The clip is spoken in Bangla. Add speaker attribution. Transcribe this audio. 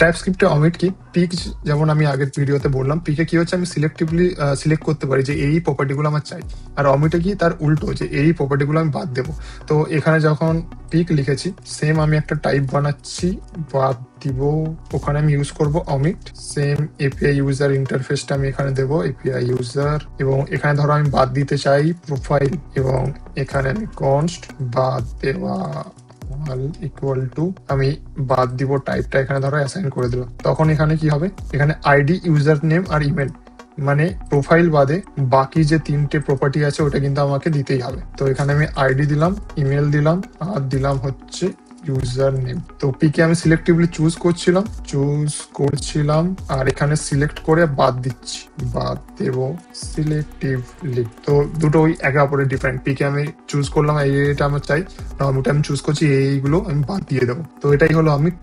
Speaker 1: টাইপস্ক্রিপ্টে অমিট কি, পিক যেমন আমি আগের ভিডিওতে বললাম, পিকে কি হচ্ছে আমি সিলেক্টিভলি সিলেক্ট করতে পারি যে এই প্রপার্টিগুলো আমার চাই, আর অমিটে কি তার উল্টো যে এই প্রপার্টিগুলো আমি বাদ দেবো। তো এখানে যখন পিক লিখেছি সেম আমি একটা টাইপ বানাচ্ছি, বাদ দিব, ওখানে আমি ইউজ করব অমিট। সেম এপিআই ইউজার ইন্টারফেসটা আমি এখানে দেবো এপিআই ইউজার, এবং এখানে ধরো আমি বাদ দিতে চাই প্রোফাইল, এবং এখানে আমি কনস্ট বাদ দেওয়া ইকুয়াল টু আমি বাদ দিব টাইপটা এখানে ধরো অ্যাসাইন করে দিলাম। তখন এখানে কি হবে, এখানে আইডি, ইউজার নেম আর ইমেল, মানে প্রোফাইল বাদে বাকি যে 3টে প্রপার্টি আছে ওটা কিন্তু আমাকে দিতেই হবে। তো এখানে আমি আইডি দিলাম, ইমেল দিলাম, আর দিলাম হচ্ছে ইউজার নেম। তো পিকে আমি সিলেক্টিভলি চুজ করছিলাম, আর এখানে সিলেক্ট করে বাদ দিচ্ছি, বাদ দেব সিলেক্টিভলি। তো দুটোই একে অপরের ডিফারেন্ট। পিকে আমি চুজ করলাম এইটা আমার চাই, নর্মালটা আমি চুজ করছি এইগুলো আমি বাদ দিয়ে দেবো। তো এটাই হলো অমিট।